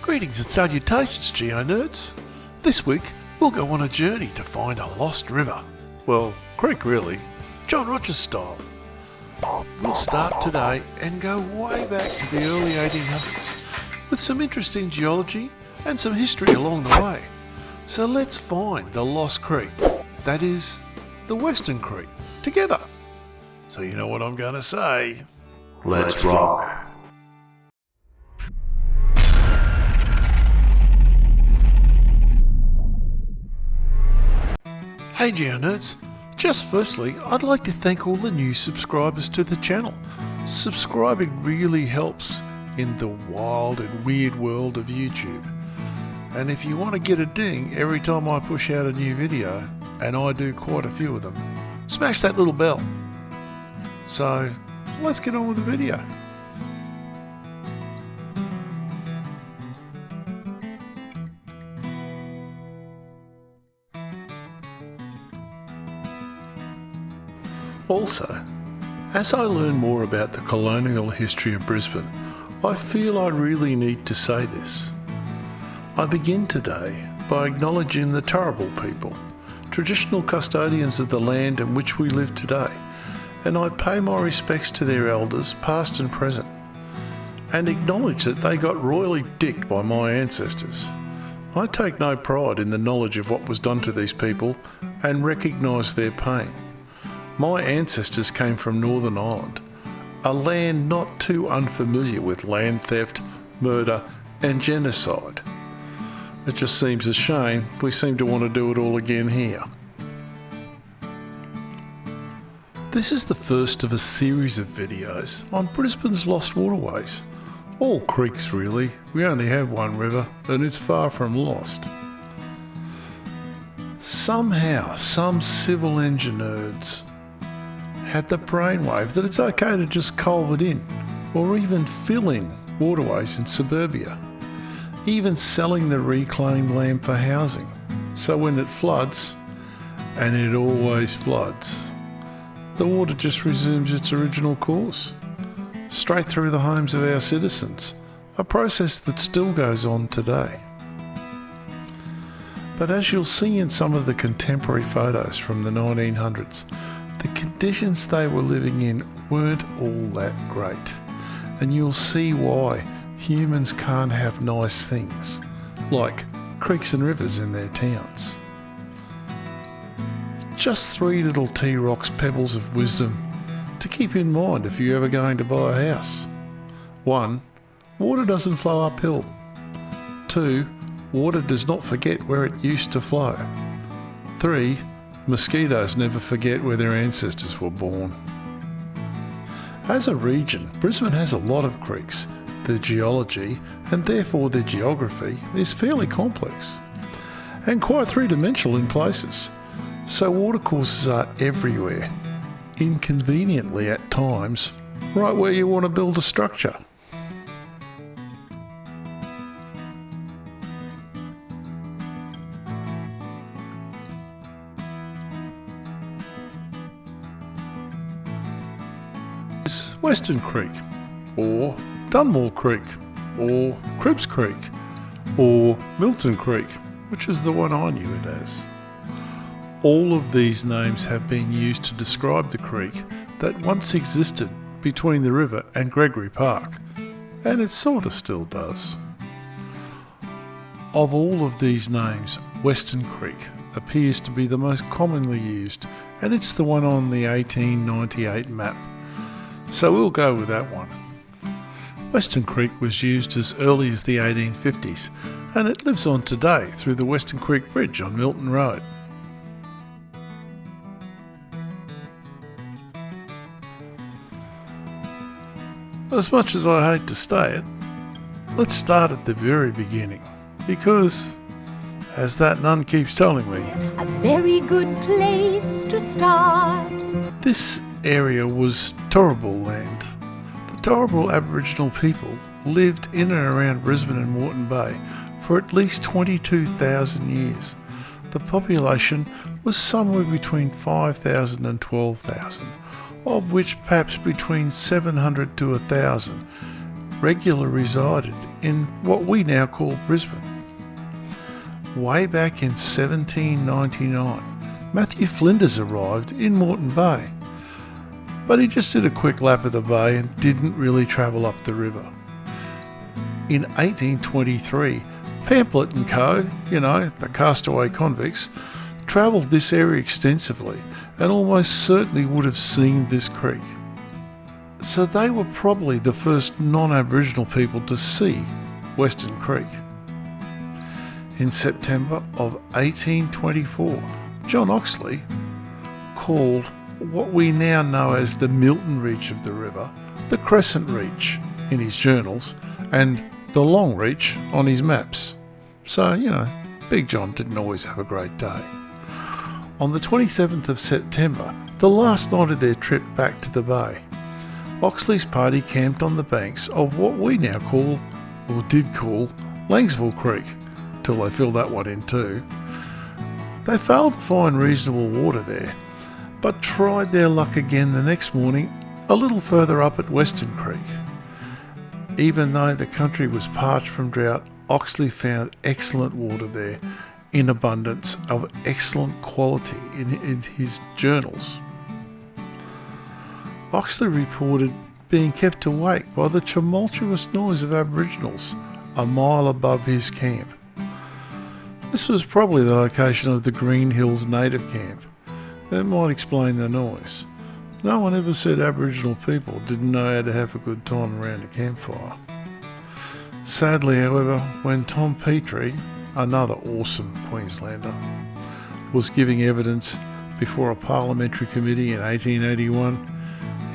Greetings and salutations, Geo Nerds. This week, we'll go on a journey to find a lost river. Well, creek really, John Rogers style. We'll start today and go way back to the early 1800s with some interesting geology and some history along the way. So let's find the lost creek, that is, the Western Creek, together. So you know what I'm going to say. Let's rock. Hey Geo Nerds, just firstly I'd like to thank all the new subscribers to the channel. Subscribing really helps in the wild and weird world of YouTube. And if you want to get a ding every time I push out a new video, and I do quite a few of them, smash that little bell. So let's get on with the video. Also, as I learn more about the colonial history of Brisbane, I feel I really need to say this. I begin today by acknowledging the Turrbal people, traditional custodians of the land in which we live today, and I pay my respects to their elders, past and present, and acknowledge that they got royally dicked by my ancestors. I take no pride in the knowledge of what was done to these people and recognise their pain. My ancestors came from Northern Ireland, a land not too unfamiliar with land theft, murder and genocide. It just seems a shame we seem to want to do it all again here. This is the first of a series of videos on Brisbane's lost waterways. All creeks really, we only have one river and it's far from lost. Somehow some civil engineers had the brainwave that it's okay to just culvert in or even fill in waterways in suburbia, even selling the reclaimed land for housing. So when it floods, and it always floods, the water just resumes its original course, straight through the homes of our citizens, a process that still goes on today. But as you'll see in some of the contemporary photos from the 1900s, the conditions they were living in weren't all that great, and you'll see why humans can't have nice things, like creeks and rivers in their towns. Just 3 little T-Rocks pebbles of wisdom to keep in mind if you're ever going to buy a house. 1. Water doesn't flow uphill. 2. Water does not forget where it used to flow. 3. Mosquitoes never forget where their ancestors were born. As a region, Brisbane has a lot of creeks. The geology, and therefore the geography, is fairly complex and quite three-dimensional in places. So watercourses are everywhere, inconveniently at times, right where you want to build a structure. Western Creek, or Dunmore Creek, or Cribbs Creek, or Milton Creek, which is the one I knew it as. All of these names have been used to describe the creek that once existed between the river and Gregory Park, and it sort of still does. Of all of these names, Western Creek appears to be the most commonly used, and it's the one on the 1898 map. So we'll go with that one. Western Creek was used as early as the 1850s, and it lives on today through the Western Creek Bridge on Milton Road. As much as I hate to say it, let's start at the very beginning, because, as that nun keeps telling me, a very good place to start. This area was Turrbal land. The Turrbal Aboriginal people lived in and around Brisbane and Moreton Bay for at least 22,000 years. The population was somewhere between 5,000 and 12,000, of which perhaps between 700 to 1,000 regularly resided in what we now call Brisbane. Way back in 1799, Matthew Flinders arrived in Moreton Bay, but he just did a quick lap of the bay and didn't really travel up the river. In 1823, Pamphlet and Co., the castaway convicts, travelled this area extensively and almost certainly would have seen this creek. So they were probably the first non-Aboriginal people to see Western Creek. In September of 1824, John Oxley called what we now know as the Milton Reach of the river the Crescent Reach in his journals and the Long Reach on his maps. So, Big John didn't always have a great day. On the 27th of September, the last night of their trip back to the bay, Oxley's party camped on the banks of what we now call, or did call, Langsville Creek, till they filled that one in too. They failed to find reasonable water there, but tried their luck again the next morning a little further up at Western Creek. Even though the country was parched from drought, Oxley found excellent water there in abundance of excellent quality in his journals. Oxley reported being kept awake by the tumultuous noise of Aboriginals a mile above his camp. This was probably the location of the Green Hills native camp. That might explain the noise. No one ever said Aboriginal people didn't know how to have a good time around a campfire. Sadly, however, when Tom Petrie, another awesome Queenslander, was giving evidence before a parliamentary committee in 1881,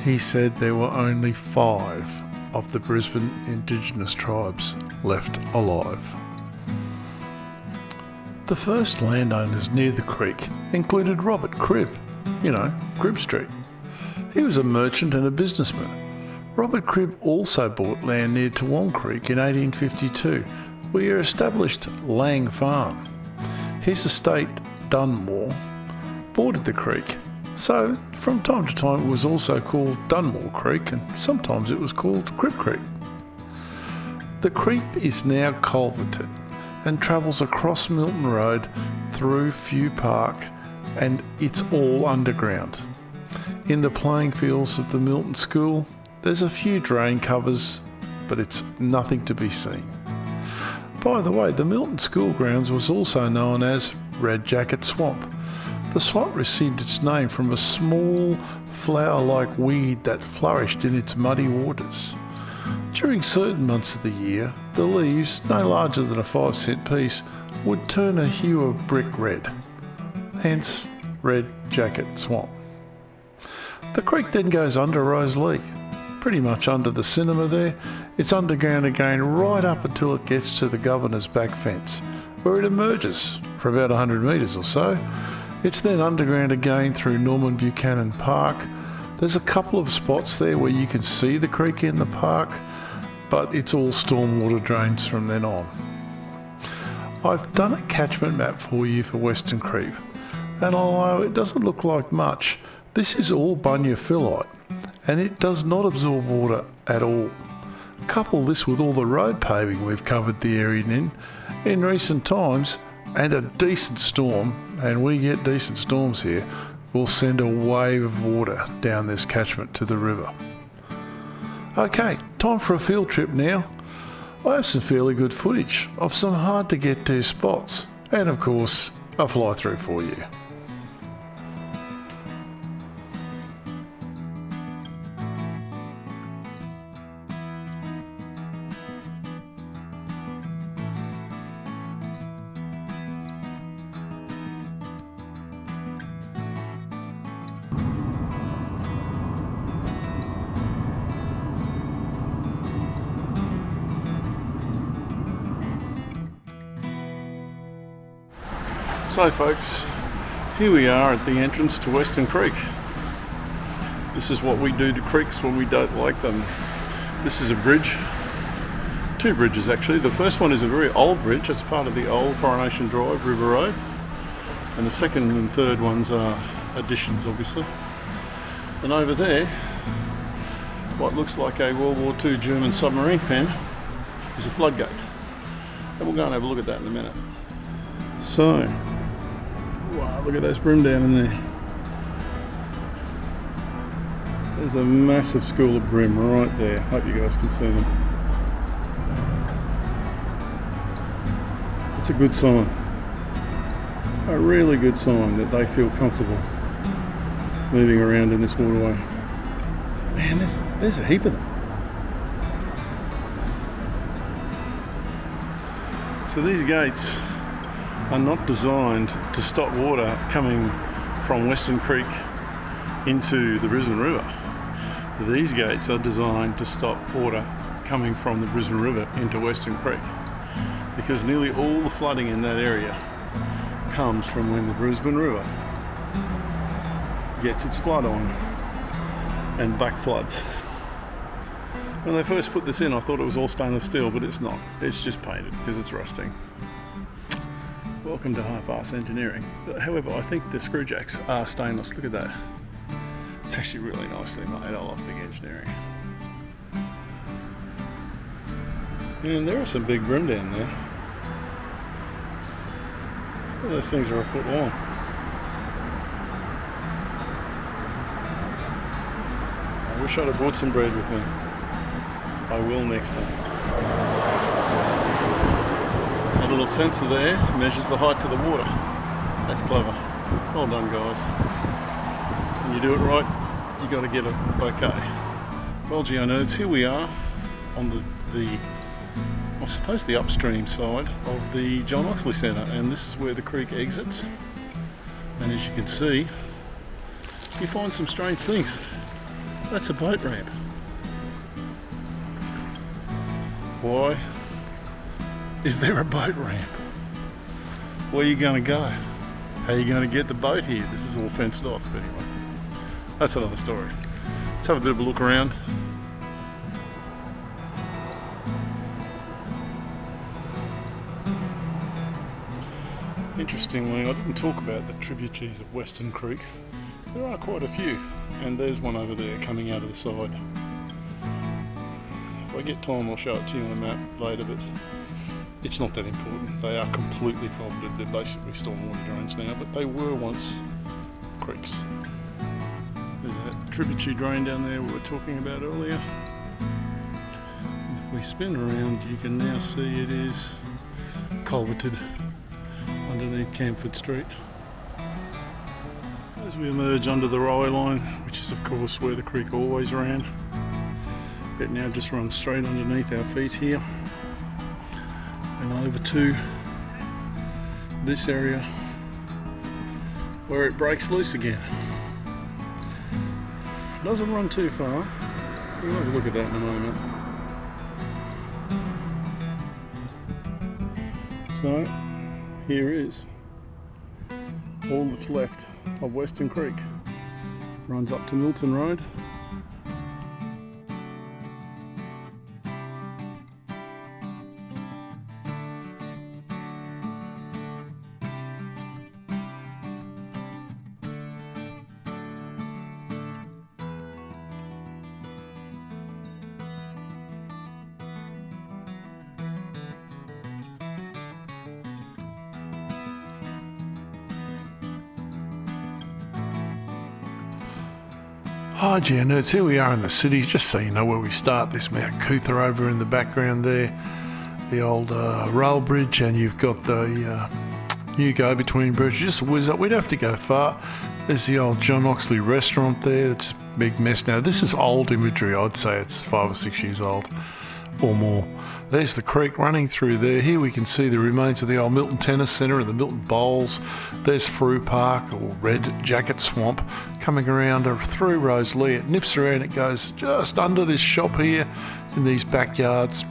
he said there were only 5 of the Brisbane Indigenous tribes left alive. The first landowners near the creek included Robert Cribb, Cribb Street. He was a merchant and a businessman. Robert Cribb also bought land near Toowong Creek in 1852, where he established Lang Farm. His estate, Dunmore, bordered the creek, so from time to time it was also called Dunmore Creek, and sometimes it was called Cribb Creek. The creek is now culverted and travels across Milton Road through Few Park, and it's all underground. In the playing fields of the Milton School, there's a few drain covers, but it's nothing to be seen. By the way, the Milton School grounds was also known as Red Jacket Swamp. The swamp received its name from a small flower-like weed that flourished in its muddy waters. During certain months of the year, the leaves, no larger than a 5-cent piece, would turn a hue of brick red, hence Red Jacket Swamp. The creek then goes under Rosalie, pretty much under the cinema there. It's underground again right up until it gets to the Governor's back fence, where it emerges for about 100 metres or so. It's then underground again through Norman Buchanan Park. There's a couple of spots there where you can see the creek in the park, but it's all stormwater drains from then on. I've done a catchment map for you for Western Creek, and although it doesn't look like much, this is all bunya phyllite, and it does not absorb water at all. Couple this with all the road paving we've covered the area in recent times, and a decent storm, and we get decent storms here, will send a wave of water down this catchment to the river. Okay, time for a field trip now. I have some fairly good footage of some hard to get to spots, and of course, a fly through for you. So folks, here we are at the entrance to Western Creek. This is what we do to creeks when we don't like them. This is a bridge, 2 bridges actually. The first one is a very old bridge, it's part of the old Coronation Drive River Road, and the second and third ones are additions obviously. And over there, what looks like a World War II German submarine pen is a floodgate. And we'll go and have a look at that in a minute. So, wow, look at those broom down in there. There's a massive school of bream right there. Hope you guys can see them. It's a good sign. A really good sign that they feel comfortable moving around in this waterway. Man, there's a heap of them. So these gates are not designed to stop water coming from Western Creek into the Brisbane River. These gates are designed to stop water coming from the Brisbane River into Western Creek, because nearly all the flooding in that area comes from when the Brisbane River gets its flood on and back floods. When they first put this in, I thought it was all stainless steel, but it's not. It's just painted because it's rusting. Welcome to half-ass engineering. However, I think the screw jacks are stainless. Look at that. It's actually really nicely made. I love big engineering. And there are some big brim down there. Some of those things are a foot long. I wish I'd have brought some bread with me. I will next time. That little sensor there measures the height to the water. That's clever. Well done, guys. When you do it right, you got to get it okay. Well, Geo nerds, here we are on I suppose the upstream side of the John Oxley Centre, and this is where the creek exits. And as you can see, you find some strange things. That's a boat ramp. Why is there a boat ramp? Where are you going to go? How are you going to get the boat here? This is all fenced off, but anyway. That's another story. Let's have a bit of a look around. Interestingly, I didn't talk about the tributaries of Western Creek. There are quite a few, and there's one over there coming out of the side. If I get time, I'll show it to you on a map later, but it's not that important. They are completely culverted. They're basically stormwater drains now, but they were once creeks. There's that tributary drain down there we were talking about earlier. And if we spin around, you can now see it is culverted underneath Camford Street. As we emerge under the railway line, which is of course where the creek always ran, it now just runs straight underneath our feet here and over to this area where it breaks loose again. Doesn't run too far. We'll have a look at that in a moment. So here is all that's left of Western Creek. Runs up to Milton Road. Hi Geo nerds, here we are in the city, just so you know where we start. There's Mount Cootha over in the background there, the old rail bridge, and you've got the new go-between bridge. Just whiz up, we don't have to go far. There's the old John Oxley restaurant there, it's a big mess now. This is old imagery, I'd say it's 5 or 6 years old or more. There's the creek running through there. Here we can see the remains of the old Milton Tennis Centre and the Milton Bowls. There's Frew Park, or Red Jacket Swamp, coming around through Rosalie. It nips around, it goes just under this shop here in these backyards,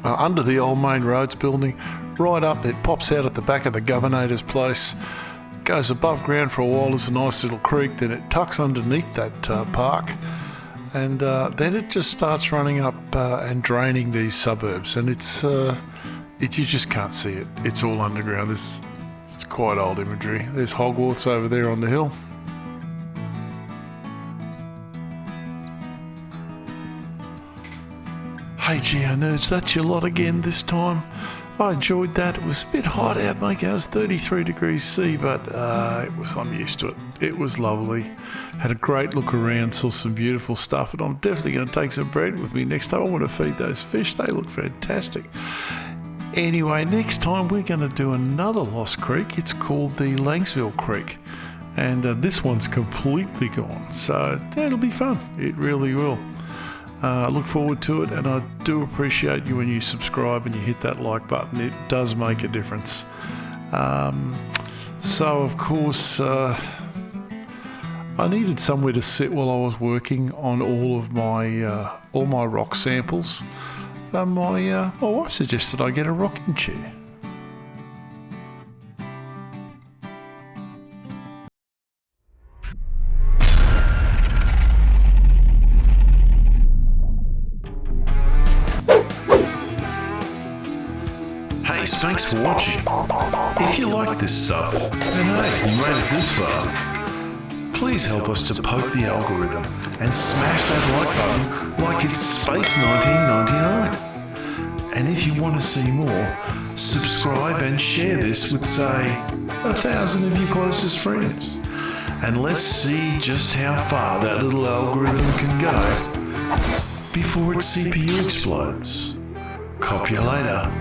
under the old main roads building, right up. It pops out at the back of the Governor's place, goes above ground for a while. There's a nice little creek, then it tucks underneath that park. And then it just starts running up and draining these suburbs, and you just can't see it. It's all underground. It's quite old imagery. There's Hogwarts over there on the hill. Hey Geo Nerds, that's your lot again this time. I enjoyed that. It was a bit hot out, mate. It was 33 degrees C, but I'm used to it. It was lovely. Had a great look around, saw some beautiful stuff, and I'm definitely going to take some bread with me next time. I want to feed those fish. They look fantastic. Anyway, next time we're going to do another lost creek. It's called the Langsville Creek, and this one's completely gone. So it'll be fun. It really will. I look forward to it, and I do appreciate you when you subscribe and you hit that like button. It does make a difference. So of course I needed somewhere to sit while I was working on all my rock samples. My wife suggested I get a rocking chair. Hey, thanks for watching. If you like this stuff, and hey, you made it this far, please help us to poke the algorithm and smash that like button like it's Space 1999. And if you want to see more, subscribe and share this with, say, 1,000 of your closest friends. And let's see just how far that little algorithm can go before its CPU explodes. Cop you later.